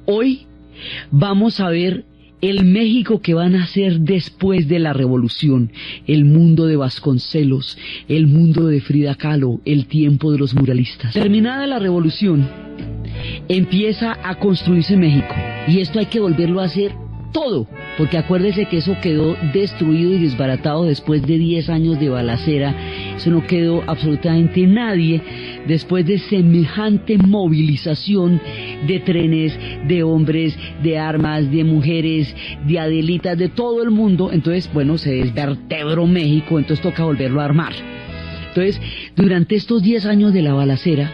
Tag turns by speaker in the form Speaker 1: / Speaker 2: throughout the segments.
Speaker 1: Hoy vamos a ver el México que van a ser después de la revolución, el mundo de Vasconcelos, el mundo de Frida Kahlo, el tiempo de los muralistas. Terminada la revolución, empieza a construirse México, y esto hay que volverlo a hacer todo, porque acuérdese que eso quedó destruido y desbaratado después de 10 años de balacera. Eso no quedó absolutamente nadie después de semejante movilización de trenes, de hombres, de armas, de mujeres, de adelitas, de todo el mundo. Entonces, bueno, se desvertebró México, entonces toca volverlo a armar. Entonces, durante estos 10 años de la balacera,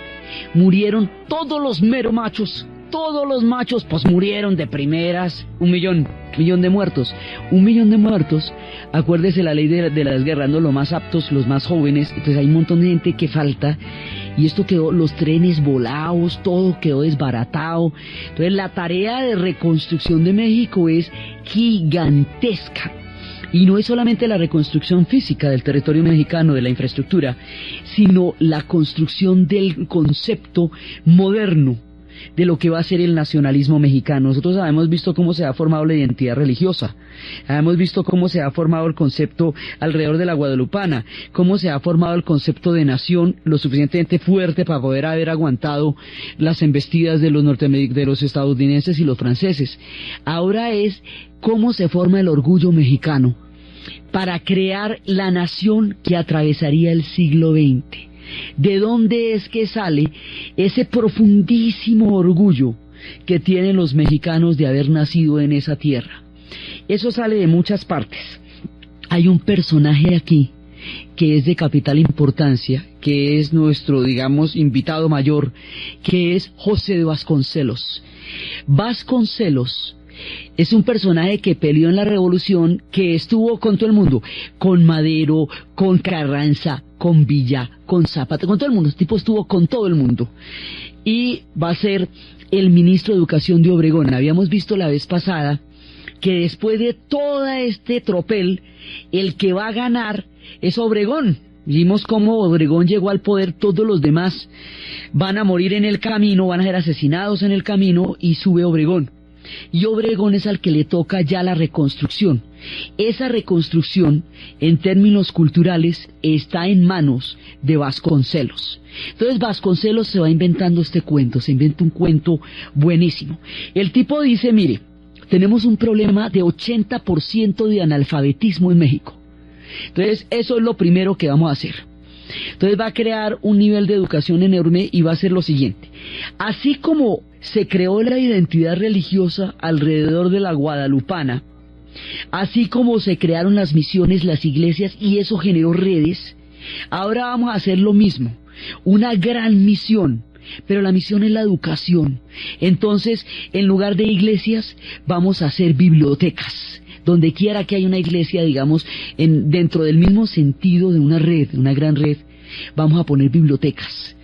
Speaker 1: murieron todos los mero machos. Todos los machos pues murieron de primeras. 1 millón de muertos. 1 millón de muertos. Acuérdese la ley de las guerras, ¿no? Los más aptos, los más jóvenes. Entonces hay un montón de gente que falta. Y esto quedó, los trenes volados, todo quedó desbaratado. Entonces la tarea de reconstrucción de México es gigantesca. Y no es solamente la reconstrucción física del territorio mexicano, de la infraestructura, sino la construcción del concepto moderno de lo que va a ser el nacionalismo mexicano. Nosotros hemos visto cómo se ha formado la identidad religiosa, hemos visto cómo se ha formado el concepto alrededor de la guadalupana, cómo se ha formado el concepto de nación lo suficientemente fuerte para poder haber aguantado las embestidas de los estadounidenses y los franceses. Ahora es cómo se forma el orgullo mexicano para crear la nación que atravesaría el siglo XX. ¿De dónde es que sale ese profundísimo orgullo que tienen los mexicanos de haber nacido en esa tierra? Eso sale de muchas partes. Hay un personaje aquí que es de capital importancia, que es nuestro, digamos, invitado mayor, que es José de Vasconcelos. Vasconcelos es un personaje que peleó en la revolución, que estuvo con todo el mundo, con Madero, con Carranza, con Villa, con Zapata, con todo el mundo. Este tipo estuvo con todo el mundo. Y va a ser el ministro de Educación de Obregón. Habíamos visto la vez pasada que después de todo este tropel, el que va a ganar es Obregón. Vimos cómo Obregón llegó al poder, todos los demás van a morir en el camino, van a ser asesinados en el camino, y sube Obregón. Y Obregón es al que le toca ya la reconstrucción. Esa reconstrucción, en términos culturales, está en manos de Vasconcelos. Entonces Vasconcelos se va inventando este cuento, se inventa un cuento buenísimo. El tipo dice, mire, tenemos un problema de 80% de analfabetismo en México. Entonces eso es lo primero que vamos a hacer. Entonces va a crear un nivel de educación enorme y va a hacer lo siguiente. Así como se creó la identidad religiosa alrededor de la guadalupana, así como se crearon las misiones, las iglesias, y eso generó redes, ahora vamos a hacer lo mismo, una gran misión, pero la misión es la educación. Entonces, en lugar de iglesias, vamos a hacer bibliotecas. Donde quiera que haya una iglesia, digamos, dentro del mismo sentido de una red, una gran red, vamos a poner bibliotecas.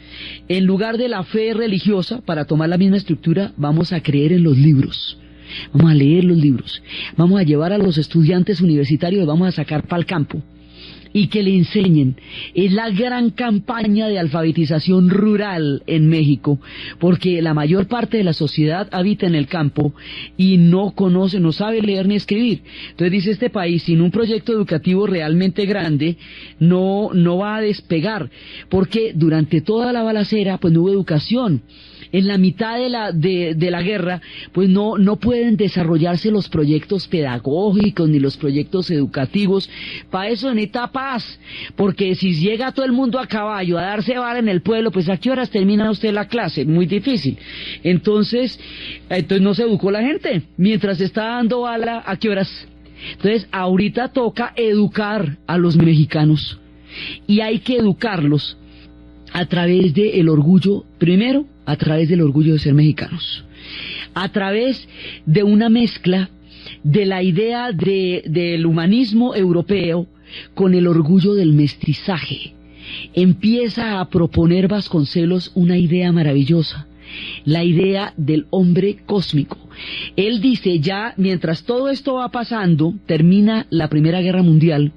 Speaker 1: En lugar de la fe religiosa, para tomar la misma estructura, vamos a creer en los libros. Vamos a leer los libros. Vamos a llevar a los estudiantes universitarios y vamos a sacar para el campo. Y que le enseñen. Es la gran campaña de alfabetización rural en México, porque la mayor parte de la sociedad habita en el campo y no conoce, no sabe leer ni escribir. Entonces dice, este país sin un proyecto educativo realmente grande no va a despegar, porque durante toda la balacera pues no hubo educación. En la mitad de la guerra, pues no pueden desarrollarse los proyectos pedagógicos ni los proyectos educativos. Para eso necesita paz, porque si llega todo el mundo a caballo a darse vara en el pueblo, pues ¿a qué horas termina usted la clase? Muy difícil. Entonces no se educó la gente. Mientras está dando bala, ¿a qué horas? Entonces ahorita toca educar a los mexicanos, y hay que educarlos a través del orgullo, primero, a través del orgullo de ser mexicanos, a través de una mezcla de la idea del humanismo europeo con el orgullo del mestizaje. Empieza a proponer Vasconcelos una idea maravillosa, la idea del hombre cósmico. Él dice, ya mientras todo esto va pasando, termina la Primera Guerra Mundial,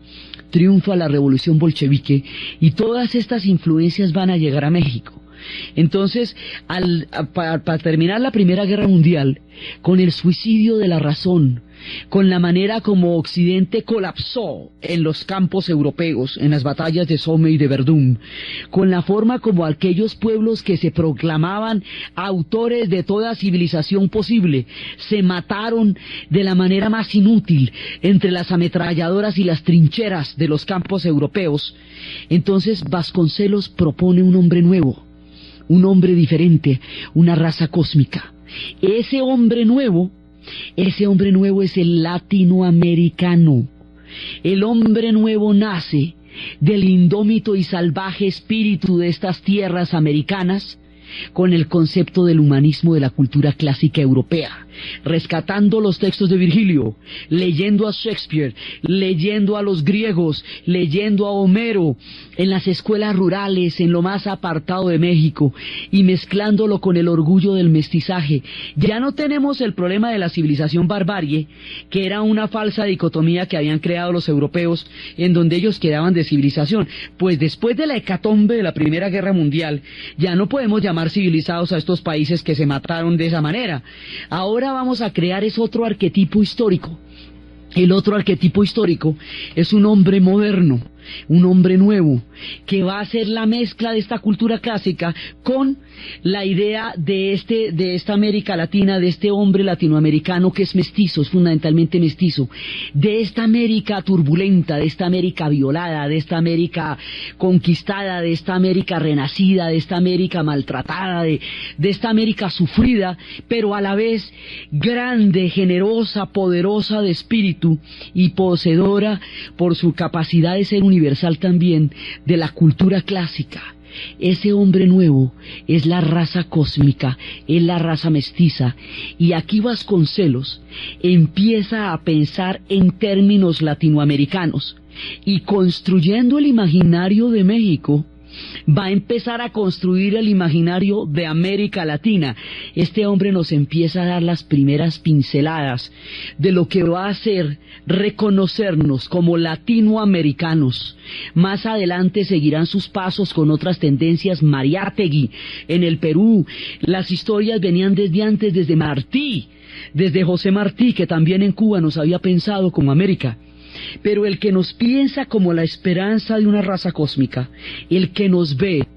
Speaker 1: triunfa la revolución bolchevique y todas estas influencias van a llegar a México. Entonces, para terminar la Primera Guerra Mundial, con el suicidio de la razón, con la manera como Occidente colapsó en los campos europeos, en las batallas de Somme y de Verdún, con la forma como aquellos pueblos que se proclamaban autores de toda civilización posible, se mataron de la manera más inútil entre las ametralladoras y las trincheras de los campos europeos. Entonces Vasconcelos propone un hombre nuevo, un hombre diferente, una raza cósmica. Ese hombre nuevo es el latinoamericano. El hombre nuevo nace del indómito y salvaje espíritu de estas tierras americanas, con el concepto del humanismo de la cultura clásica europea, rescatando los textos de Virgilio, leyendo a Shakespeare, leyendo a los griegos, leyendo a Homero, en las escuelas rurales, en lo más apartado de México, y mezclándolo con el orgullo del mestizaje. Ya no tenemos el problema de la civilización barbarie, que era una falsa dicotomía que habían creado los europeos, en donde ellos quedaban de civilización. Pues después de la hecatombe de la Primera Guerra Mundial, ya no podemos llamar civilizados a estos países que se mataron de esa manera. Ahora vamos a crear otro arquetipo histórico. El otro arquetipo histórico es un hombre moderno, un hombre nuevo, que va a ser la mezcla de esta cultura clásica con la idea de esta América Latina, de este hombre latinoamericano que es mestizo, es fundamentalmente mestizo, de esta América turbulenta, de esta América violada, de esta América conquistada, de esta América renacida, de esta América maltratada, de esta América sufrida, pero a la vez grande, generosa, poderosa de espíritu y poseedora por su capacidad de ser universal también de la cultura clásica. Ese hombre nuevo es la raza cósmica, es la raza mestiza, y aquí Vasconcelos empieza a pensar en términos latinoamericanos, y construyendo el imaginario de México, va a empezar a construir el imaginario de América Latina. Este hombre nos empieza a dar las primeras pinceladas de lo que va a hacer reconocernos como latinoamericanos. Más adelante seguirán sus pasos con otras tendencias. Mariátegui en el Perú, las historias venían desde antes, desde Martí, desde José Martí, que también en Cuba nos había pensado como América. Pero el que nos piensa como la esperanza de una raza cósmica, el que nos ve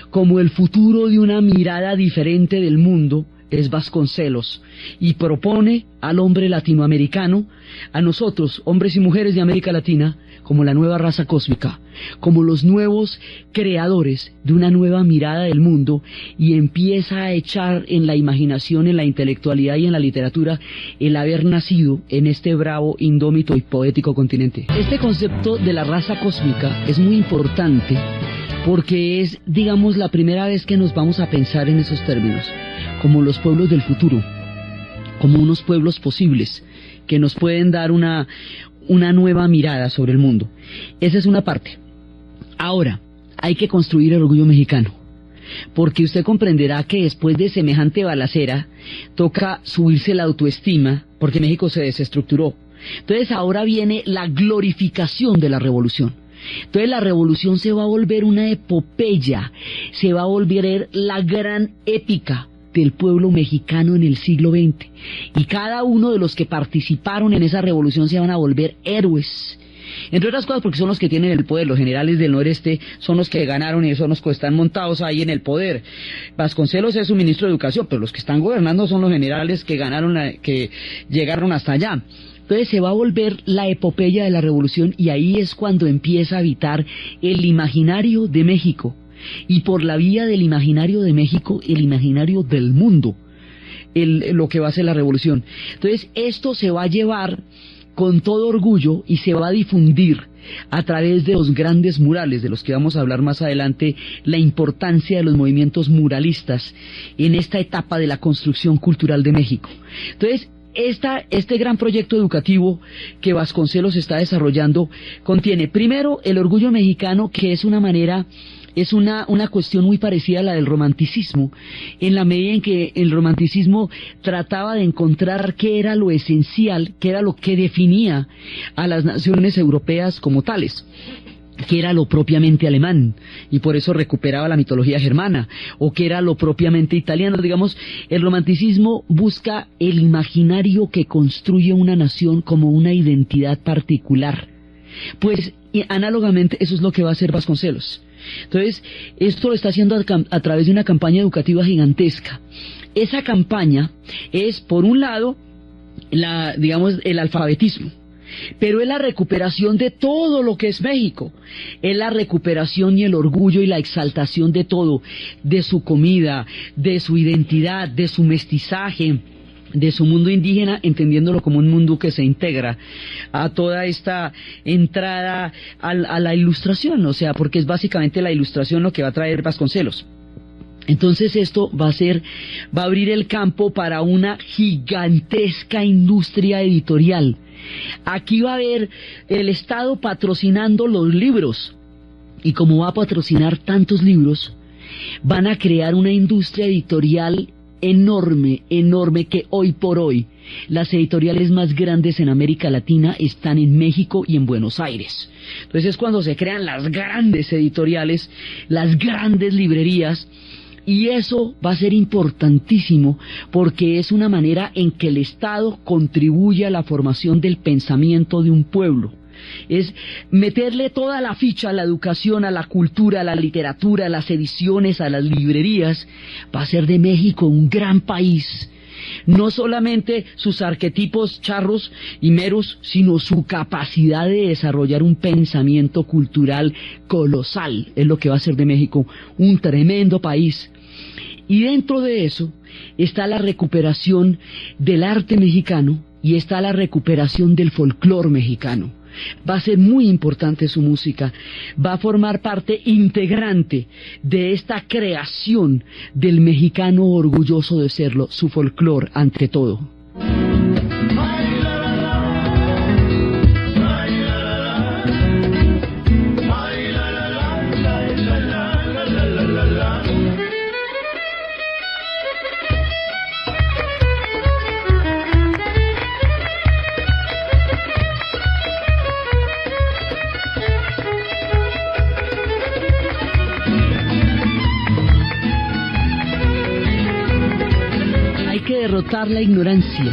Speaker 1: como el futuro de una mirada diferente del mundo, es Vasconcelos, y propone al hombre latinoamericano, a nosotros, hombres y mujeres de América Latina, como la nueva raza cósmica, como los nuevos creadores de una nueva mirada del mundo, y empieza a echar en la imaginación, en la intelectualidad y en la literatura el haber nacido en este bravo, indómito y poético continente. Este concepto de la raza cósmica es muy importante porque es, digamos, la primera vez que nos vamos a pensar en esos términos, como los pueblos del futuro, como unos pueblos posibles que nos pueden dar una nueva mirada sobre el mundo. Esa es una parte. Ahora, hay que construir el orgullo mexicano, porque usted comprenderá que después de semejante balacera toca subirse la autoestima, porque México se desestructuró. Entonces ahora viene la glorificación de la revolución. Entonces la revolución se va a volver una epopeya, se va a volver la gran épica del pueblo mexicano en el siglo XX, y cada uno de los que participaron en esa revolución se van a volver héroes, entre otras cosas porque son los que tienen el poder. Los generales del noreste son los que ganaron y son los que están montados ahí en el poder. Vasconcelos es su ministro de Educación, pero los que están gobernando son los generales que ganaron, que llegaron hasta allá. Entonces se va a volver la epopeya de la revolución, y ahí es cuando empieza a habitar el imaginario de México, y por la vía del imaginario de México, el imaginario del mundo, lo que va a ser la revolución. Entonces esto se va a llevar con todo orgullo y se va a difundir a través de los grandes murales, de los que vamos a hablar más adelante, la importancia de los movimientos muralistas en esta etapa de la construcción cultural de México. Entonces, este gran proyecto educativo que Vasconcelos está desarrollando contiene primero el orgullo mexicano, que es una manera, es una cuestión muy parecida a la del romanticismo, en la medida en que el romanticismo trataba de encontrar qué era lo esencial, qué era lo que definía a las naciones europeas como tales. que era lo propiamente alemán, y por eso recuperaba la mitología germana, o que era lo propiamente italiano. Digamos, el romanticismo busca el imaginario que construye una nación como una identidad particular. Pues, y análogamente, eso es lo que va a hacer Vasconcelos. Entonces, esto lo está haciendo a través de una campaña educativa gigantesca. Esa campaña es, por un lado, el alfabetismo. Pero es la recuperación de todo lo que es México, es la recuperación y el orgullo y la exaltación de todo, de su comida, de su identidad, de su mestizaje, de su mundo indígena, entendiéndolo como un mundo que se integra a toda esta entrada a la ilustración, o sea, porque es básicamente la ilustración lo que va a traer Vasconcelos. Entonces esto va a abrir el campo para una gigantesca industria editorial. Aquí va a haber el Estado patrocinando los libros, y como va a patrocinar tantos libros, van a crear una industria editorial enorme, enorme, que hoy por hoy las editoriales más grandes en América Latina están en México y en Buenos Aires. Entonces es cuando se crean las grandes editoriales, las grandes librerías. Y eso va a ser importantísimo porque es una manera en que el Estado contribuye a la formación del pensamiento de un pueblo. Es meterle toda la ficha a la educación, a la cultura, a la literatura, a las ediciones, a las librerías. Va a hacer de México un gran país. No solamente sus arquetipos charros y meros, sino su capacidad de desarrollar un pensamiento cultural colosal. Es lo que va a hacer de México un tremendo país. Y dentro de eso está la recuperación del arte mexicano y está la recuperación del folclore mexicano. Va a ser muy importante su música, va a formar parte integrante de esta creación del mexicano orgulloso de serlo, su folclore ante todo. Derrotar la ignorancia,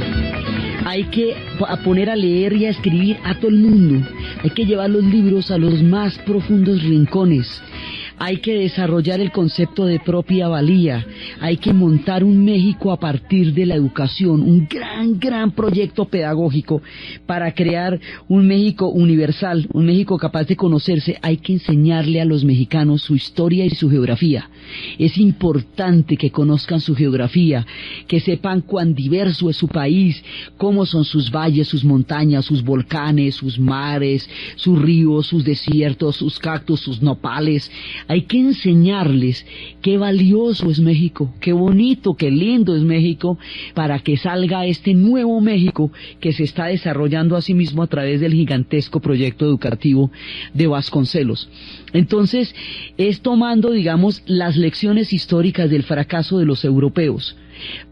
Speaker 1: hay que poner a leer y a escribir a todo el mundo, hay que llevar los libros a los más profundos rincones, hay que desarrollar el concepto de propia valía, hay que montar un México a partir de la educación, un gran proyecto pedagógico para crear un México universal, un México capaz de conocerse. Hay que enseñarle a los mexicanos su historia y su geografía. Es importante que conozcan su geografía, que sepan cuán diverso es su país, cómo son sus valles, sus montañas, sus volcanes, sus mares, sus ríos, sus desiertos, sus cactus, sus nopales. Hay que enseñarles qué valioso es México, qué bonito, qué lindo es México, para que salga este nuevo México que se está desarrollando a sí mismo a través del gigantesco proyecto educativo de Vasconcelos. Entonces, es tomando, digamos, las lecciones históricas del fracaso de los europeos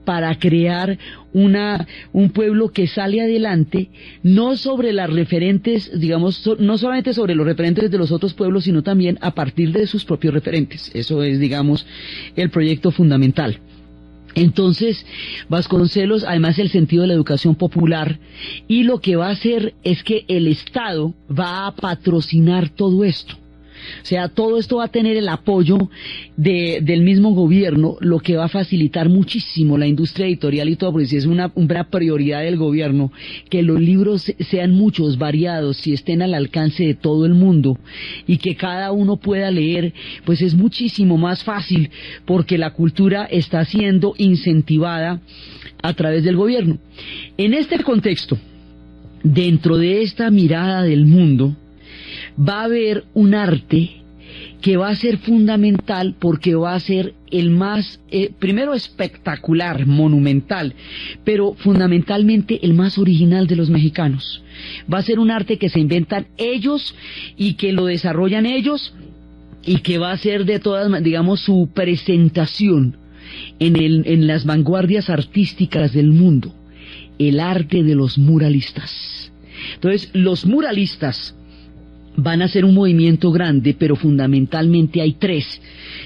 Speaker 1: para crear un pueblo que sale adelante, no sobre las referentes, digamos, no solamente sobre los referentes de los otros pueblos, sino también a partir de sus propios referentes. Eso es, digamos, el proyecto fundamental. Entonces, Vasconcelos, además el sentido de la educación popular, y lo que va a hacer es que el Estado va a patrocinar todo esto. O sea, todo esto va a tener el apoyo del mismo gobierno, lo que va a facilitar muchísimo la industria editorial y todo, porque si es una prioridad del gobierno, que los libros sean muchos, variados y estén al alcance de todo el mundo y que cada uno pueda leer, pues es muchísimo más fácil porque la cultura está siendo incentivada a través del gobierno. En este contexto, dentro de esta mirada del mundo, va a haber un arte que va a ser fundamental porque va a ser el más, primero espectacular, monumental, pero fundamentalmente el más original de los mexicanos. Va a ser un arte que se inventan ellos y que lo desarrollan ellos y que va a ser de todas, digamos, su presentación en las vanguardias artísticas del mundo, el arte de los muralistas. Entonces, los muralistas van a ser un movimiento grande, pero fundamentalmente hay tres,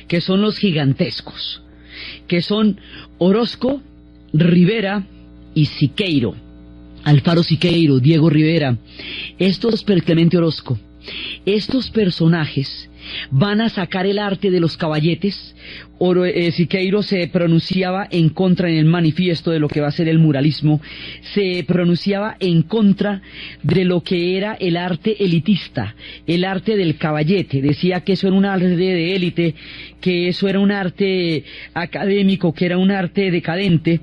Speaker 1: que son los gigantescos, que son Orozco, Rivera y Siqueiro. Alfaro Siqueiro, Diego Rivera, Clemente Orozco. Estos personajes van a sacar el arte de los caballetes. Siqueiro se pronunciaba en contra, en el manifiesto de lo que va a ser el muralismo, se pronunciaba en contra de lo que era el arte elitista, el arte del caballete. Decía que eso era un arte de élite, que eso era un arte académico, que era un arte decadente,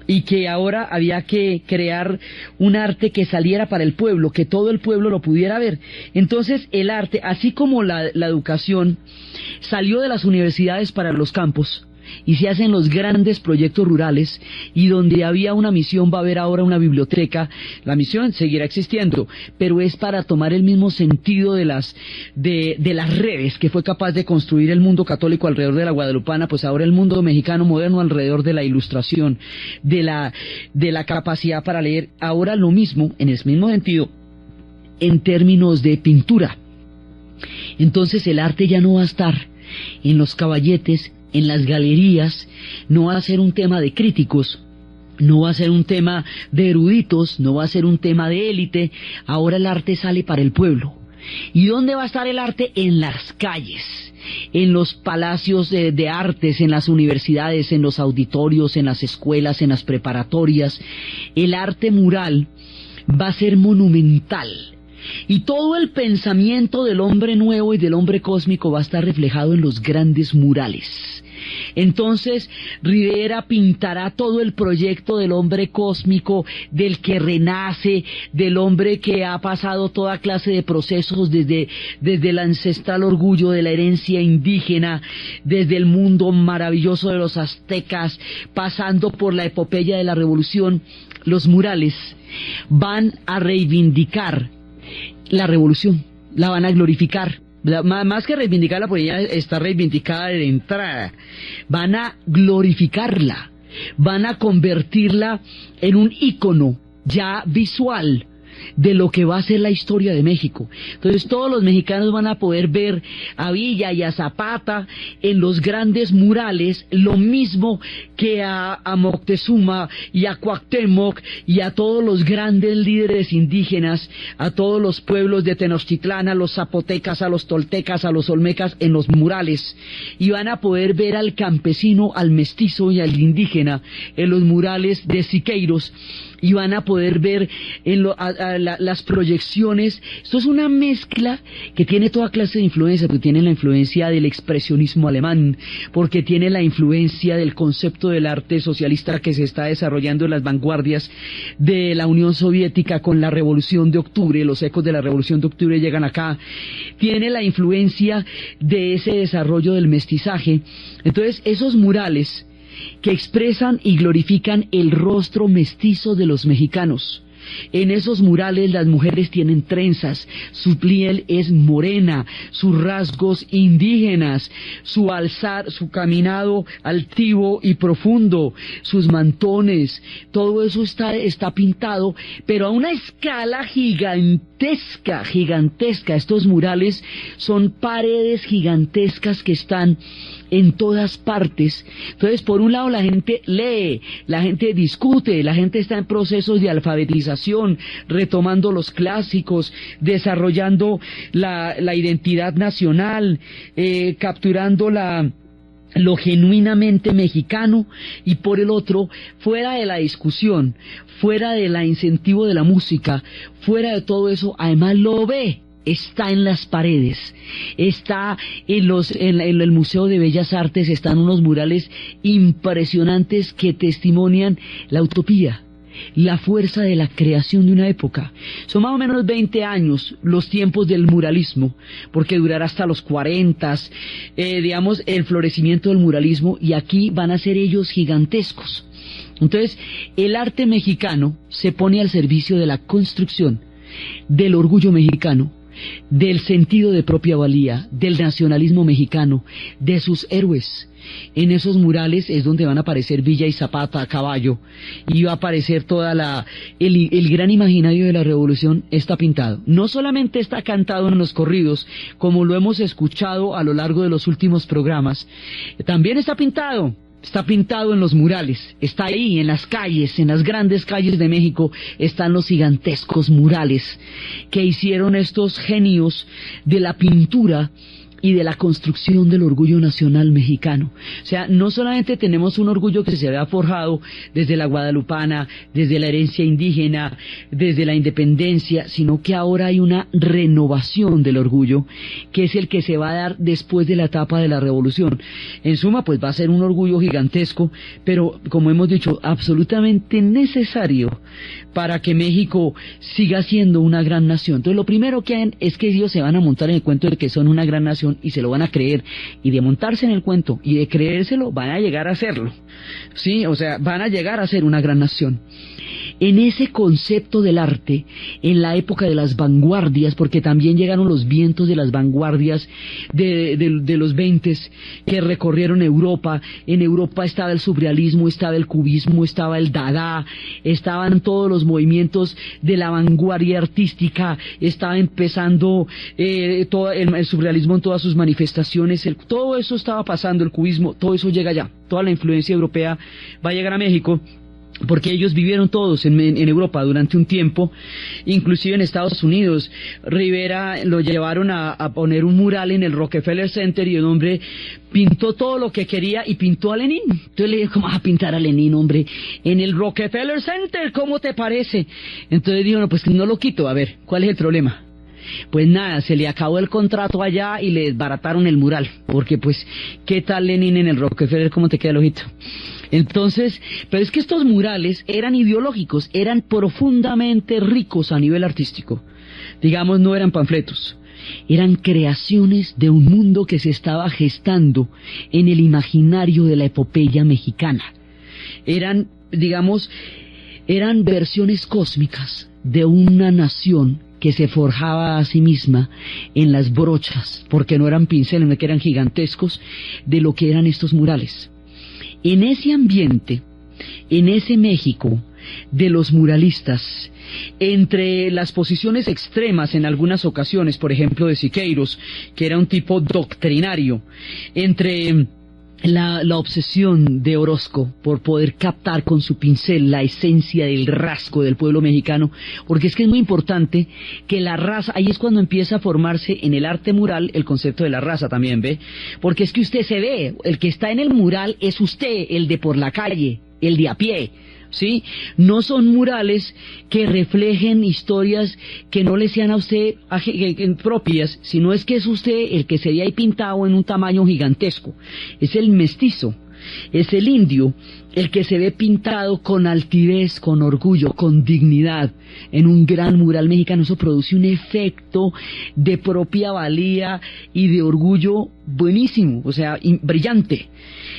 Speaker 1: y que ahora había que crear un arte que saliera para el pueblo, que todo el pueblo lo pudiera ver. Entonces el arte, así como la educación, salió de las universidades para los campos, y se hacen los grandes proyectos rurales, y donde había una misión va a haber ahora una biblioteca. La misión seguirá existiendo, pero es para tomar el mismo sentido de las redes que fue capaz de construir el mundo católico alrededor de la guadalupana. Pues ahora el mundo mexicano moderno alrededor de la ilustración, de la capacidad para leer. Ahora lo mismo, en el mismo sentido, en términos de pintura. Entonces el arte ya no va a estar en los caballetes, en las galerías, no va a ser un tema de críticos, no va a ser un tema de eruditos, no va a ser un tema de élite. Ahora el arte sale para el pueblo. ¿Y dónde va a estar el arte? En las calles, en los palacios de artes, en las universidades, en los auditorios, en las escuelas, en las preparatorias. El arte mural va a ser monumental. Y todo el pensamiento del hombre nuevo y del hombre cósmico va a estar reflejado en los grandes murales. Entonces Rivera pintará todo el proyecto del hombre cósmico, del que renace, del hombre que ha pasado toda clase de procesos desde el ancestral orgullo de la herencia indígena, desde el mundo maravilloso de los aztecas, pasando por la epopeya de la revolución. Los murales van a reivindicar la revolución, la van a glorificar. Más que reivindicarla, pues ya está reivindicada de entrada. Van a glorificarla, van a convertirla en un ícono ya visual de lo que va a ser la historia de México. Entonces todos los mexicanos van a poder ver a Villa y a Zapata en los grandes murales, lo mismo que a Moctezuma y a Cuauhtémoc y a todos los grandes líderes indígenas, a todos los pueblos de Tenochtitlán, a los zapotecas, a los toltecas, a los olmecas en los murales, y van a poder ver al campesino, al mestizo y al indígena en los murales de Siqueiros, y van a poder ver en las proyecciones. Esto es una mezcla que tiene toda clase de influencia, porque tiene la influencia del expresionismo alemán, porque tiene la influencia del concepto del arte socialista que se está desarrollando en las vanguardias de la Unión Soviética con la Revolución de Octubre. Los ecos de la Revolución de Octubre llegan acá. Tiene la influencia de ese desarrollo del mestizaje. Entonces esos murales que expresan y glorifican el rostro mestizo de los mexicanos. En esos murales las mujeres tienen trenzas, su piel es morena, sus rasgos indígenas, su alzar, su caminado altivo y profundo, sus mantones, todo eso está pintado, pero a una escala gigantesca. Estos murales son paredes gigantescas que están en todas partes. Entonces, por un lado, la gente lee, la gente discute, la gente está en procesos de alfabetización, retomando los clásicos, desarrollando la identidad nacional, capturando lo genuinamente mexicano. Y por el otro, fuera de la discusión, fuera del incentivo de la música, fuera de todo eso, además lo ve. Está en las paredes, está en el Museo de Bellas Artes, están unos murales impresionantes que testimonian la utopía, la fuerza de la creación de una época. Son más o menos 20 años los tiempos del muralismo, porque durará hasta los 40, digamos, el florecimiento del muralismo, y aquí van a ser ellos gigantescos. Entonces, el arte mexicano se pone al servicio de la construcción del orgullo mexicano, del sentido de propia valía, del nacionalismo mexicano, de sus héroes. En esos murales es donde van a aparecer Villa y Zapata a caballo, y va a aparecer el gran imaginario de la revolución está pintado. No solamente está cantado en los corridos, como lo hemos escuchado a lo largo de los últimos programas, también está pintado. Está pintado en los murales, está ahí en las calles, en las grandes calles de México, están los gigantescos murales que hicieron estos genios de la pintura y de la construcción del orgullo nacional mexicano. O sea, no solamente tenemos un orgullo que se había forjado desde la guadalupana, desde la herencia indígena, desde la independencia, sino que ahora hay una renovación del orgullo, que es el que se va a dar después de la etapa de la revolución. En suma, pues va a ser un orgullo gigantesco, pero como hemos dicho, absolutamente necesario para que México siga siendo una gran nación. Entonces, lo primero que hay es que ellos se van a montar en el cuento de que son una gran nación y se lo van a creer, y de montarse en el cuento y de creérselo van a llegar a hacerlo, ¿sí? O sea, van a llegar a ser una gran nación. En ese concepto del arte, en la época de las vanguardias, porque también llegaron los vientos de las vanguardias de los 20 que recorrieron Europa. En Europa estaba el surrealismo, estaba el cubismo, estaba el dada, estaban todos los movimientos de la vanguardia artística, estaba empezando todo el surrealismo en todas sus manifestaciones, todo eso estaba pasando, el cubismo, todo eso llega allá, toda la influencia europea va a llegar a México, porque ellos vivieron todos en Europa durante un tiempo, inclusive en Estados Unidos. Rivera lo llevaron a poner un mural en el Rockefeller Center y el hombre pintó todo lo que quería y pintó a Lenin. Entonces le dijo, ¿cómo vas a pintar a Lenin, hombre? En el Rockefeller Center, ¿cómo te parece? Entonces dijo, no, pues no lo quito, a ver, ¿cuál es el problema? Pues nada, se le acabó el contrato allá y le desbarataron el mural, porque pues, ¿qué tal Lenin en el Rockefeller? ¿Cómo te queda el ojito? Entonces, pero es que estos murales eran ideológicos, eran profundamente ricos a nivel artístico. Digamos, no eran panfletos, eran creaciones de un mundo que se estaba gestando en el imaginario de la epopeya mexicana. Eran, digamos, eran versiones cósmicas de una nación que se forjaba a sí misma en las brochas, porque no eran pinceles, no que eran gigantescos, de lo que eran estos murales. En ese ambiente, en ese México de los muralistas, entre las posiciones extremas en algunas ocasiones, por ejemplo de Siqueiros, que era un tipo doctrinario, entre la obsesión de Orozco por poder captar con su pincel la esencia del rasgo del pueblo mexicano, porque es que es muy importante que la raza, ahí es cuando empieza a formarse en el arte mural el concepto de la raza también, ¿ve? Porque es que usted se ve, el que está en el mural es usted, el de por la calle, el de a pie, ¿sí? No son murales que reflejen historias que no le sean a usted propias, sino es que es usted el que se ve ahí pintado en un tamaño gigantesco. Es el mestizo, es el indio, el que se ve pintado con altivez, con orgullo, con dignidad, en un gran mural mexicano. Eso produce un efecto de propia valía y de orgullo buenísimo, o sea, brillante.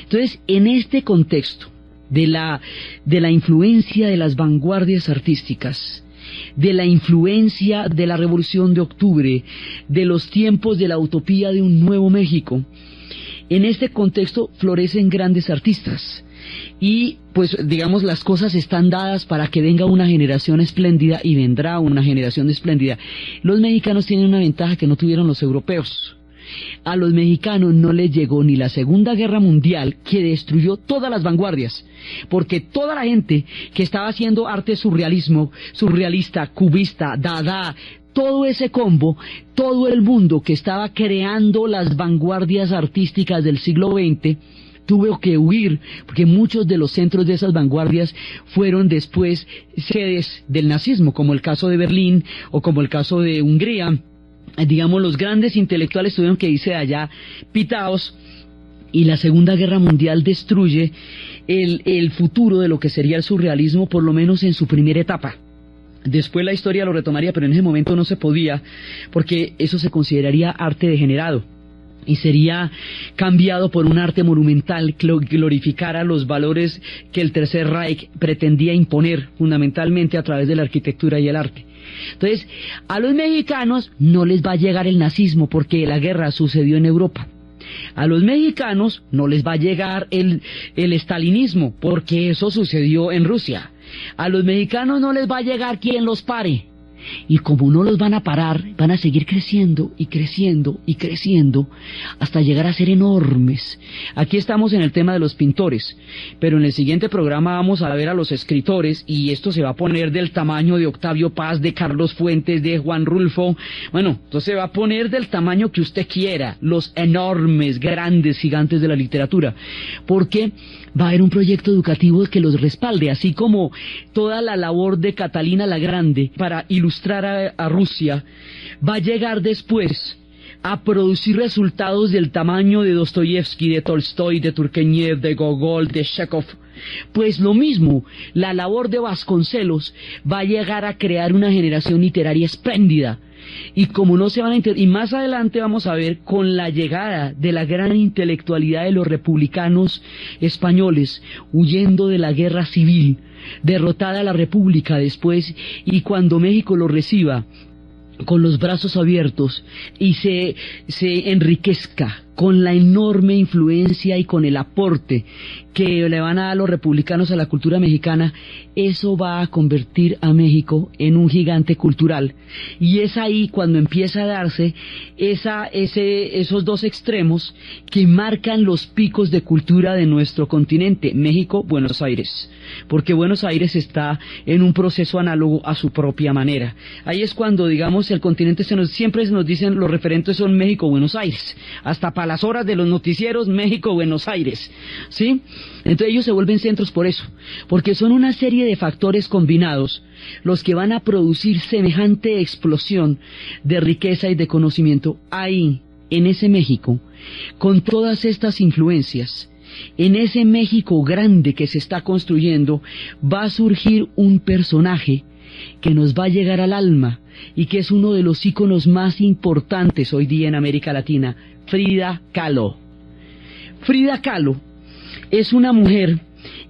Speaker 1: Entonces, en este contexto de la influencia de las vanguardias artísticas, de la influencia de la Revolución de Octubre, de los tiempos de la utopía de un nuevo México, en este contexto florecen grandes artistas y pues digamos las cosas están dadas para que venga una generación espléndida, y vendrá una generación espléndida. Los mexicanos tienen una ventaja que no tuvieron los europeos. A los mexicanos no les llegó ni la Segunda Guerra Mundial, que destruyó todas las vanguardias, porque toda la gente que estaba haciendo arte surrealista, cubista, dada, todo ese combo, todo el mundo que estaba creando las vanguardias artísticas del siglo XX, tuvo que huir, porque muchos de los centros de esas vanguardias fueron después sedes del nazismo, como el caso de Berlín o como el caso de Hungría. Digamos, los grandes intelectuales tuvieron que irse de allá pitados, y la Segunda Guerra Mundial destruye el futuro de lo que sería el surrealismo, por lo menos en su primera etapa. Después la historia lo retomaría, pero en ese momento no se podía, porque eso se consideraría arte degenerado. y sería cambiado por un arte monumental que glorificara los valores que el Tercer Reich pretendía imponer fundamentalmente a través de la arquitectura y el arte. Entonces, a los mexicanos no les va a llegar el nazismo porque la guerra sucedió en Europa. A los mexicanos no les va a llegar el estalinismo porque eso sucedió en Rusia. A los mexicanos no les va a llegar quien los pare. Y como no los van a parar, van a seguir creciendo y creciendo y creciendo hasta llegar a ser enormes. Aquí estamos en el tema de los pintores, pero en el siguiente programa vamos a ver a los escritores y esto se va a poner del tamaño de Octavio Paz, de Carlos Fuentes, de Juan Rulfo. Bueno, entonces se va a poner del tamaño que usted quiera, los enormes, grandes, gigantes de la literatura, porque va a haber un proyecto educativo que los respalde, así como toda la labor de Catalina la Grande para ilustrar a Rusia, va a llegar después a producir resultados del tamaño de Dostoyevsky, de Tolstoy, de Turgenev, de Gogol, de Chekhov. Pues lo mismo, la labor de Vasconcelos va a llegar a crear una generación literaria espléndida. Y como no se van a y más adelante vamos a ver con la llegada de la gran intelectualidad de los republicanos españoles huyendo de la guerra civil, derrotada la República después, y cuando México lo reciba con los brazos abiertos y se enriquezca con la enorme influencia y con el aporte que le van a dar los republicanos a la cultura mexicana, eso va a convertir a México en un gigante cultural. Y es ahí cuando empieza a darse esos dos extremos que marcan los picos de cultura de nuestro continente, México, Buenos Aires, porque Buenos Aires está en un proceso análogo a su propia manera. Ahí es cuando, digamos, el continente siempre se nos dicen los referentes son México, Buenos Aires, hasta para las horas de los noticieros, México, Buenos Aires, ¿sí? Entonces ellos se vuelven centros por eso, porque son una serie de factores combinados los que van a producir semejante explosión de riqueza y de conocimiento ahí, en ese México, con todas estas influencias. En ese México grande que se está construyendo va a surgir un personaje que nos va a llegar al alma y que es uno de los íconos más importantes hoy día en América Latina, Frida Kahlo. Frida Kahlo es una mujer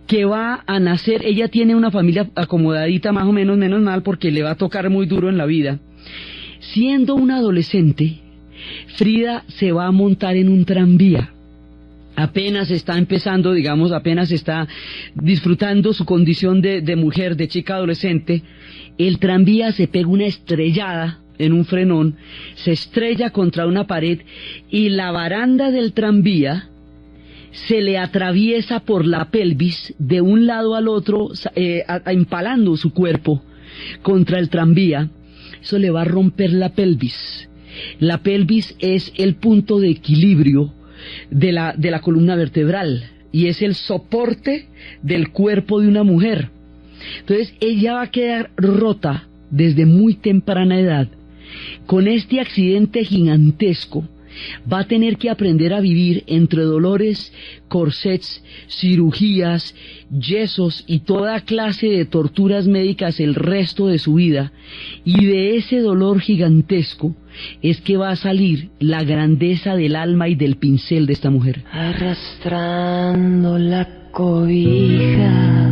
Speaker 1: que va a nacer, ella tiene una familia acomodadita más o menos mal porque le va a tocar muy duro en la vida. Siendo una adolescente, Frida se va a montar en un tranvía. Apenas está empezando, digamos, apenas está disfrutando su condición de mujer, de chica adolescente. El tranvía se pega una estrellada en un frenón, se estrella contra una pared y la baranda del tranvía se le atraviesa por la pelvis de un lado al otro, empalando su cuerpo contra el tranvía. Eso le va a romper la pelvis. La pelvis es el punto de equilibrio de la columna vertebral y es el soporte del cuerpo de una mujer. Entonces ella va a quedar rota desde muy temprana edad. Con este accidente gigantesco va a tener que aprender a vivir entre dolores, corsets, cirugías, yesos y toda clase de torturas médicas el resto de su vida, y de ese dolor gigantesco es que va a salir la grandeza del alma y del pincel de esta mujer.
Speaker 2: Arrastrando la cobija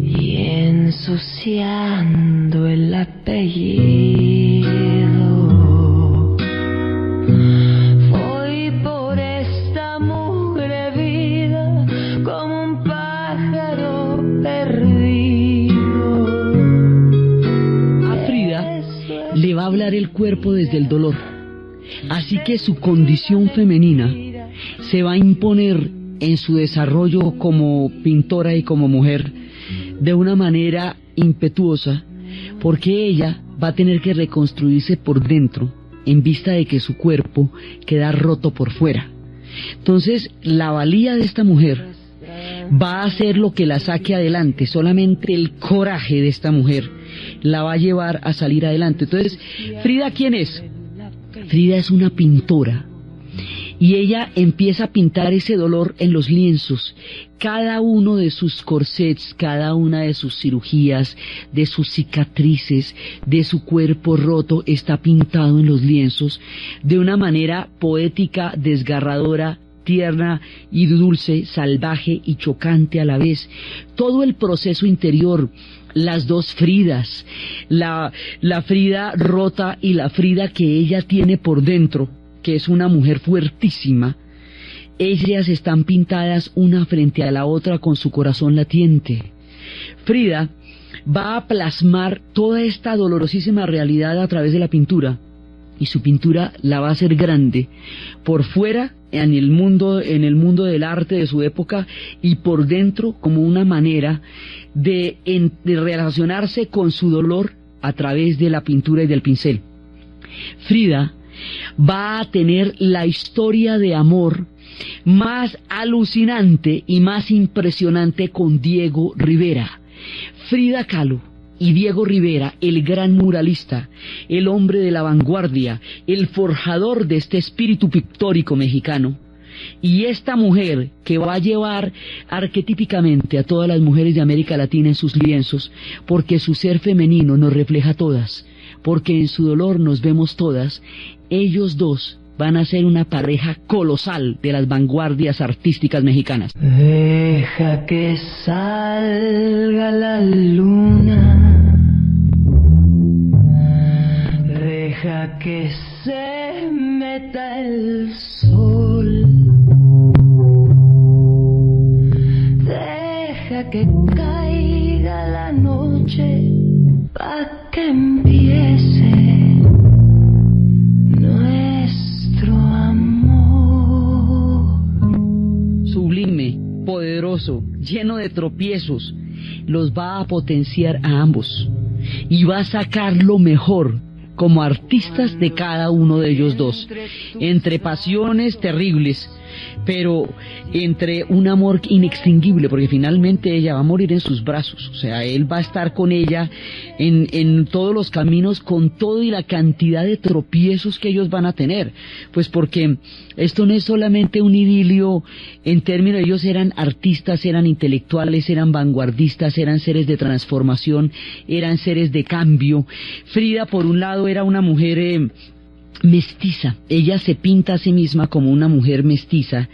Speaker 2: y ensuciando el apellido, voy por esta mugre vida como un pájaro perdido.
Speaker 1: A Frida le va a hablar el cuerpo desde el dolor, así que su condición femenina se va a imponer en su desarrollo como pintora y como mujer de una manera impetuosa, porque ella va a tener que reconstruirse por dentro en vista de que su cuerpo queda roto por fuera. Entonces la valía de esta mujer va a ser lo que la saque adelante. Solamente el coraje de esta mujer la va a llevar a salir adelante. Entonces, ¿Frida quién es? Frida es una pintora, y ella empieza a pintar ese dolor en los lienzos. Cada uno de sus corsets, cada una de sus cirugías, de sus cicatrices, de su cuerpo roto, está pintado en los lienzos de una manera poética, desgarradora, tierna y dulce, salvaje y chocante a la vez. Todo el proceso interior, las dos Fridas, la Frida rota y la Frida que ella tiene por dentro, que es una mujer fuertísima, ellas están pintadas una frente a la otra con su corazón latiente. Frida va a plasmar toda esta dolorosísima realidad a través de la pintura, y su pintura la va a hacer grande por fuera en el mundo del arte de su época, y por dentro como una manera de relacionarse con su dolor a través de la pintura y del pincel. Frida va a tener la historia de amor más alucinante y más impresionante con Diego Rivera. Frida Kahlo y Diego Rivera, el gran muralista, el hombre de la vanguardia, el forjador de este espíritu pictórico mexicano, y esta mujer que va a llevar arquetípicamente a todas las mujeres de América Latina en sus lienzos, porque su ser femenino nos refleja a todas, porque en su dolor nos vemos todas. Ellos dos van a ser una pareja colosal de las vanguardias artísticas mexicanas.
Speaker 2: Deja que salga la luna, deja que se meta el sol, deja que caiga la noche pa' que empiece nuestro amor.
Speaker 1: Sublime, poderoso, lleno de tropiezos, los va a potenciar a ambos y va a sacar lo mejor como artistas de cada uno de ellos dos, entre pasiones terribles, pero entre un amor inextinguible, porque finalmente ella va a morir en sus brazos. O sea, él va a estar con ella en todos los caminos, con todo y la cantidad de tropiezos que ellos van a tener, pues porque esto no es solamente un idilio en términos, ellos eran artistas, eran intelectuales, eran vanguardistas, eran seres de transformación, eran seres de cambio. Frida, por un lado, era una mujer mestiza, ella se pinta a sí misma como una mujer mestiza.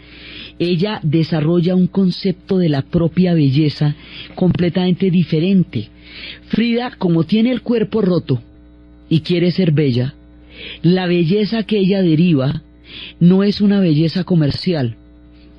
Speaker 1: Ella desarrolla un concepto de la propia belleza completamente diferente. Frida, como tiene el cuerpo roto y quiere ser bella, la belleza que ella deriva no es una belleza comercial,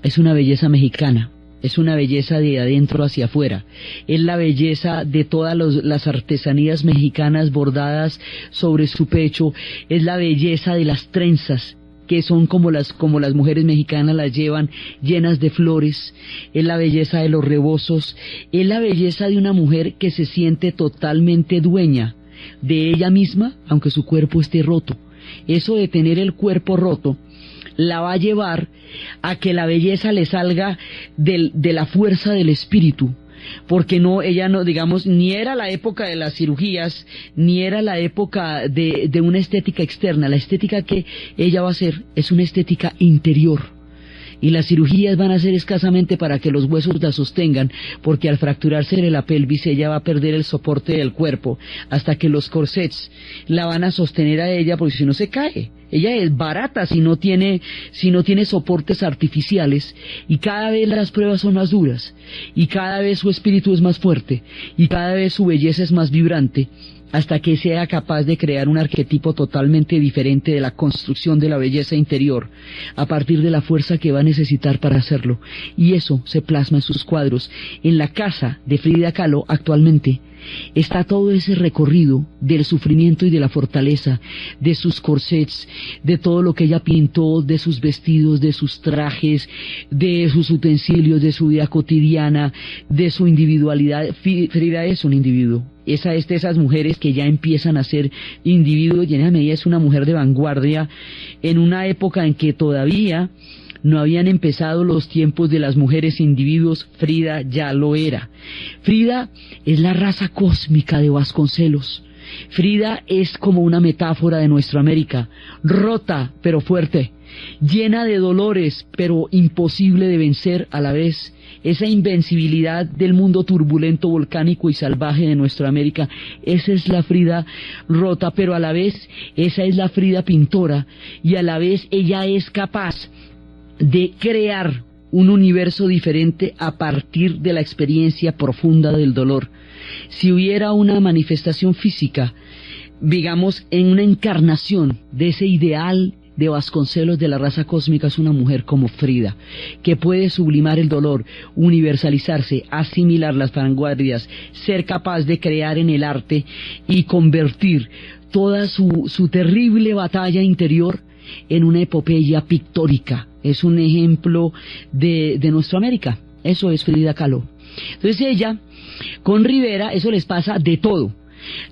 Speaker 1: es una belleza mexicana. Es una belleza de adentro hacia afuera, es la belleza de todas las artesanías mexicanas bordadas sobre su pecho, es la belleza de las trenzas, que son como las mujeres mexicanas las llevan, llenas de flores, es la belleza de los rebozos, es la belleza de una mujer que se siente totalmente dueña de ella misma, aunque su cuerpo esté roto. Eso de tener el cuerpo roto la va a llevar a que la belleza le salga de la fuerza del espíritu, porque ella no, digamos, ni era la época de las cirugías, ni era la época de una estética externa. La estética que ella va a hacer es una estética interior. Y las cirugías van a ser escasamente para que los huesos la sostengan, porque al fracturarse la pelvis ella va a perder el soporte del cuerpo, hasta que los corsets la van a sostener a ella, porque si no se cae. Ella es barata si no tiene soportes artificiales, y cada vez las pruebas son más duras, y cada vez su espíritu es más fuerte, y cada vez su belleza es más vibrante, hasta que sea capaz de crear un arquetipo totalmente diferente de la construcción de la belleza interior, a partir de la fuerza que va a necesitar para hacerlo. Y eso se plasma en sus cuadros. En la casa de Frida Kahlo actualmente está todo ese recorrido del sufrimiento y de la fortaleza, de sus corsets, de todo lo que ella pintó, de sus vestidos, de sus trajes, de sus utensilios, de su vida cotidiana, de su individualidad. Frida es un individuo. Esa es de esas mujeres que ya empiezan a ser individuos, y en esa medida es una mujer de vanguardia en una época en que todavía no habían empezado los tiempos de las mujeres individuos. Frida ya lo era. Frida es la raza cósmica de Vasconcelos. Frida es como una metáfora de nuestra América, rota pero fuerte, llena de dolores, pero imposible de vencer a la vez. Esa invencibilidad del mundo turbulento, volcánico y salvaje de nuestra América, esa es la Frida rota, pero a la vez esa es la Frida pintora, y a la vez ella es capaz de crear un universo diferente a partir de la experiencia profunda del dolor. Si hubiera una manifestación física, digamos, en una encarnación de ese ideal de Vasconcelos de la raza cósmica, es una mujer como Frida, que puede sublimar el dolor, universalizarse, asimilar las vanguardias, ser capaz de crear en el arte y convertir toda su terrible batalla interior en una epopeya pictórica. Es un ejemplo de nuestra América. Eso es Frida Kahlo. Entonces ella, con Rivera, eso les pasa de todo.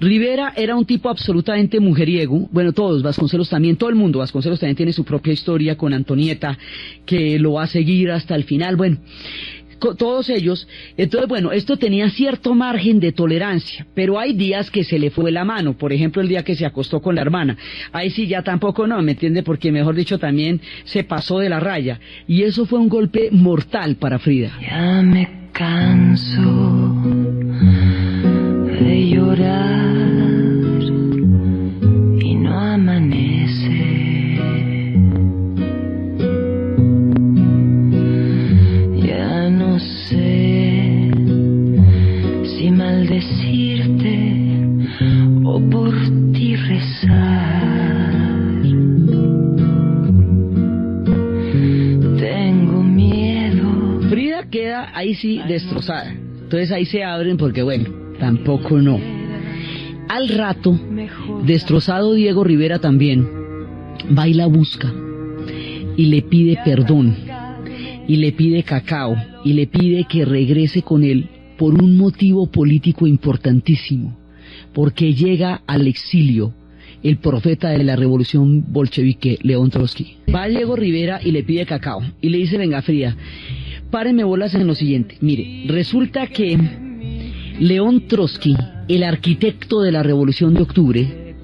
Speaker 1: Rivera era un tipo absolutamente mujeriego, bueno, todos, Vasconcelos también, todo el mundo, Vasconcelos también tiene su propia historia con Antonieta, que lo va a seguir hasta el final, bueno, todos ellos. Entonces, bueno, esto tenía cierto margen de tolerancia, pero hay días que se le fue la mano, por ejemplo, el día que se acostó con la hermana, ahí sí ya tampoco no, ¿me entiende? Porque mejor dicho también se pasó de la raya, y eso fue un golpe mortal para Frida.
Speaker 2: Ya me canso de llorar y no amanece. Ya no sé si maldecirte o por ti rezar. Tengo miedo.
Speaker 1: Frida queda ahí sí destrozada. Entonces ahí se abren porque bueno, tampoco no. Al rato, destrozado Diego Rivera también, va y la busca y le pide perdón y le pide cacao y le pide que regrese con él por un motivo político importantísimo, porque llega al exilio el profeta de la revolución bolchevique, León Trotsky. Va Diego Rivera y le pide cacao y le dice: venga Frida, párenme bolas en lo siguiente. Mire, resulta que León Trotsky, el arquitecto de la Revolución de Octubre,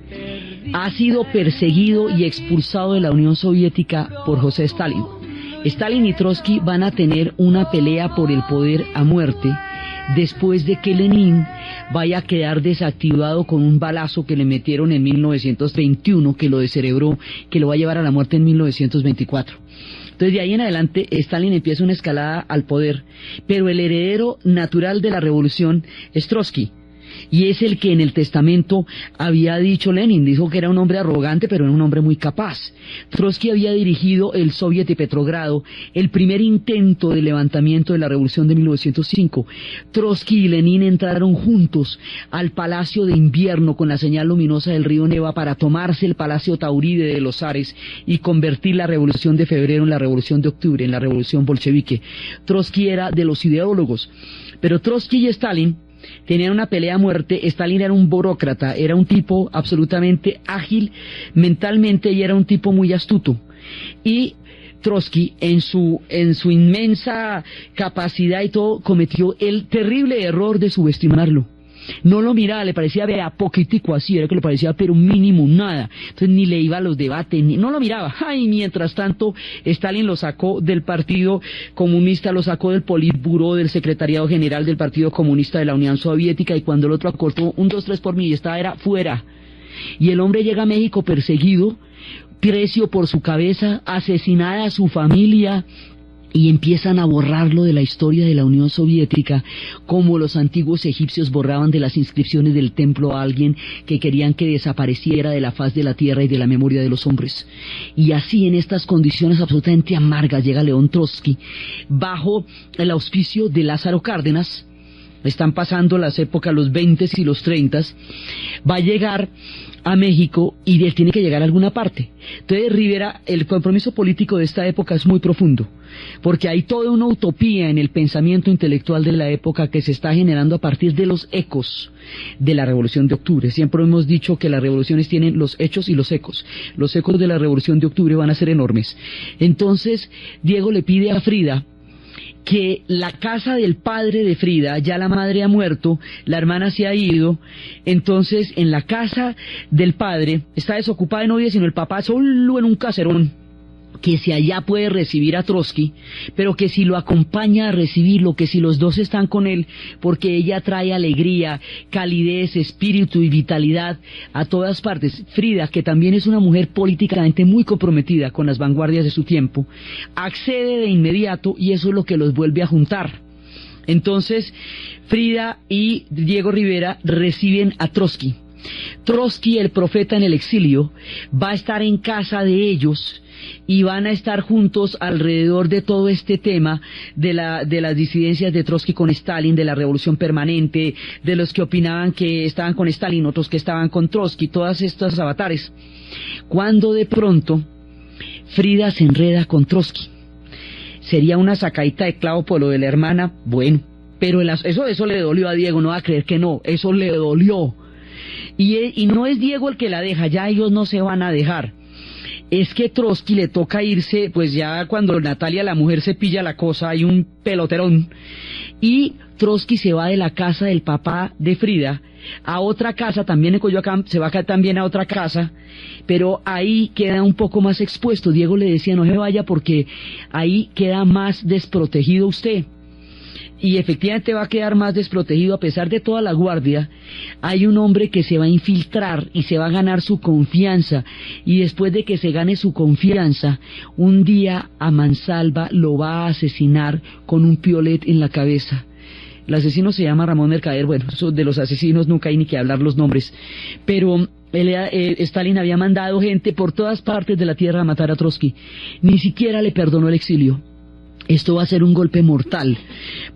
Speaker 1: ha sido perseguido y expulsado de la Unión Soviética por José Stalin. Stalin y Trotsky van a tener una pelea por el poder a muerte después de que Lenin vaya a quedar desactivado con un balazo que le metieron en 1921, que lo descerebró, que lo va a llevar a la muerte en 1924. Entonces de ahí en adelante Stalin empieza una escalada al poder, pero el heredero natural de la revolución es Trotsky, y es el que en el testamento había dicho Lenin. Dijo que era un hombre arrogante, pero era un hombre muy capaz. Trotsky había dirigido el Soviet de Petrogrado, el primer intento de levantamiento de la revolución de 1905. Trotsky y Lenin entraron juntos al Palacio de Invierno con la señal luminosa del río Neva para tomarse el Palacio Tauride de los zares y convertir la revolución de febrero en la revolución de octubre, en la revolución bolchevique. Trotsky era de los ideólogos, pero Trotsky y Stalin tenían una pelea a muerte. Stalin era un burócrata, era un tipo absolutamente ágil mentalmente y era un tipo muy astuto. Y Trotsky, en su inmensa capacidad y todo, cometió el terrible error de subestimarlo. No lo miraba, le parecía vea poquitico así, era que le parecía pero mínimo, nada. Entonces ni le iba a los debates, no lo miraba. Ay, mientras tanto, Stalin lo sacó del Partido Comunista, lo sacó del Politburó, del Secretariado General del Partido Comunista de la Unión Soviética, y cuando el otro acortó 1, 2, 3 por mí y estaba era fuera. Y el hombre llega a México perseguido, precio por su cabeza, asesinada a su familia, y empiezan a borrarlo de la historia de la Unión Soviética, como los antiguos egipcios borraban de las inscripciones del templo a alguien que querían que desapareciera de la faz de la tierra y de la memoria de los hombres. Y así, en estas condiciones absolutamente amargas, llega León Trotsky, bajo el auspicio de Lázaro Cárdenas. Están pasando las épocas, los 20 y los 30, va a llegar a México y él tiene que llegar a alguna parte. Entonces Rivera, el compromiso político de esta época es muy profundo, porque hay toda una utopía en el pensamiento intelectual de la época que se está generando a partir de los ecos de la Revolución de Octubre. Siempre hemos dicho que las revoluciones tienen los hechos y los ecos. Los ecos de la Revolución de Octubre van a ser enormes. Entonces Diego le pide a Frida que la casa del padre de Frida, ya la madre ha muerto, la hermana se ha ido, entonces en la casa del padre está desocupada, no vive sino el papá solo en un caserón, que si allá puede recibir a Trotsky, pero que si lo acompaña a recibirlo, que si los dos están con él, porque ella trae alegría, calidez, espíritu y vitalidad a todas partes. Frida, que también es una mujer políticamente muy comprometida con las vanguardias de su tiempo, accede de inmediato y eso es lo que los vuelve a juntar. Entonces, Frida y Diego Rivera reciben a Trotsky. Trotsky, el profeta en el exilio, va a estar en casa de ellos y van a estar juntos alrededor de todo este tema de las disidencias de Trotsky con Stalin, de la revolución permanente, de los que opinaban que estaban con Stalin, otros que estaban con Trotsky, todas estas avatares. Cuando de pronto Frida se enreda con Trotsky. Sería una sacadita de clavo por lo de la hermana, bueno, pero eso le dolió a Diego, no va a creer que no, eso le dolió. Y no es Diego el que la deja, ya ellos no se van a dejar. Es que Trotsky le toca irse, pues ya cuando Natalia, la mujer, se pilla la cosa, hay un peloterón, y Trotsky se va de la casa del papá de Frida a otra casa, también en Coyoacán, se va acá también a otra casa, pero ahí queda un poco más expuesto. Diego le decía, no se vaya porque ahí queda más desprotegido usted. Y efectivamente va a quedar más desprotegido. A pesar de toda la guardia, hay un hombre que se va a infiltrar y se va a ganar su confianza, y después de que se gane su confianza, un día a mansalva lo va a asesinar con un piolet en la cabeza. El asesino se llama Ramón Mercader. Bueno, eso de los asesinos nunca hay ni que hablar los nombres, pero Stalin había mandado gente por todas partes de la tierra a matar a Trotsky. Ni siquiera le perdonó el exilio. Esto va a ser un golpe mortal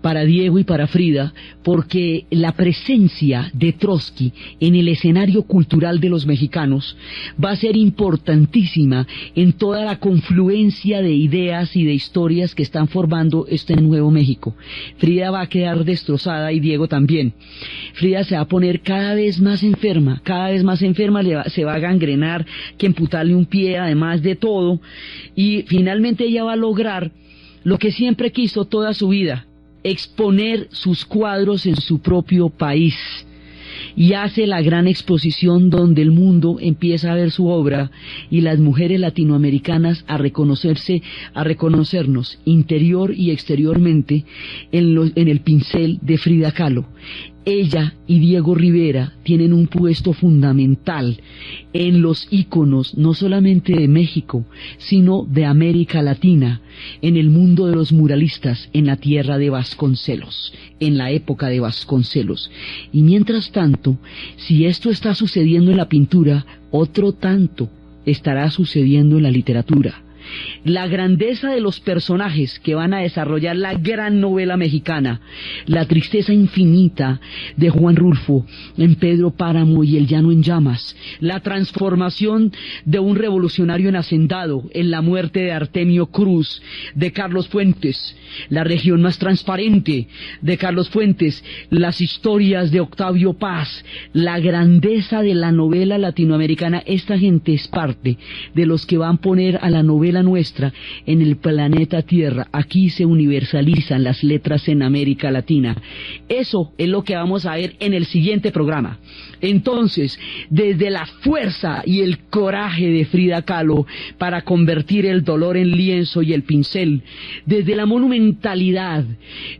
Speaker 1: para Diego y para Frida, porque la presencia de Trotsky en el escenario cultural de los mexicanos va a ser importantísima en toda la confluencia de ideas y de historias que están formando este nuevo México. Frida va a quedar destrozada y Diego también. Frida se va a poner cada vez más enferma, se va a gangrenar, que amputarle un pie, además de todo, y finalmente ella va a lograr lo que siempre quiso toda su vida, exponer sus cuadros en su propio país, y hace la gran exposición donde el mundo empieza a ver su obra y las mujeres latinoamericanas a reconocernos interior y exteriormente en el pincel de Frida Kahlo. Ella y Diego Rivera tienen un puesto fundamental en los íconos no solamente de México, sino de América Latina, en el mundo de los muralistas, en la tierra de Vasconcelos, en la época de Vasconcelos. Y mientras tanto, si esto está sucediendo en la pintura, otro tanto estará sucediendo en la literatura. La grandeza de los personajes que van a desarrollar la gran novela mexicana, la tristeza infinita de Juan Rulfo en Pedro Páramo y El llano en llamas, la transformación de un revolucionario en hacendado en La muerte de Artemio Cruz de Carlos Fuentes, La región más transparente de Carlos Fuentes, las historias de Octavio Paz, la grandeza de la novela latinoamericana. Esta gente es parte de los que van a poner a la novela nuestra en el planeta Tierra. Aquí se universalizan las letras en América Latina. Eso es lo que vamos a ver en el siguiente programa. Entonces, desde la fuerza y el coraje de Frida Kahlo para convertir el dolor en lienzo y el pincel, desde la monumentalidad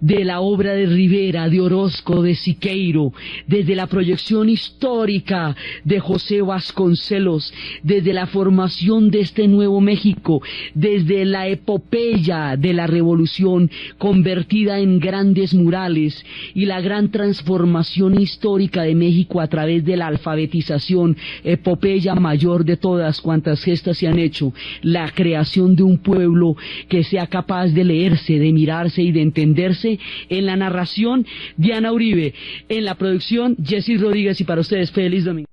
Speaker 1: de la obra de Rivera, de Orozco, de Siqueiro, desde la proyección histórica de José Vasconcelos, desde la formación de este nuevo México, desde la epopeya de la revolución convertida en grandes murales y la gran transformación histórica de México a través de la alfabetización, epopeya mayor de todas cuantas gestas se han hecho, la creación de un pueblo que sea capaz de leerse, de mirarse y de entenderse. En la narración, Diana Uribe, en la producción, Jessy Rodríguez, y para ustedes, feliz domingo.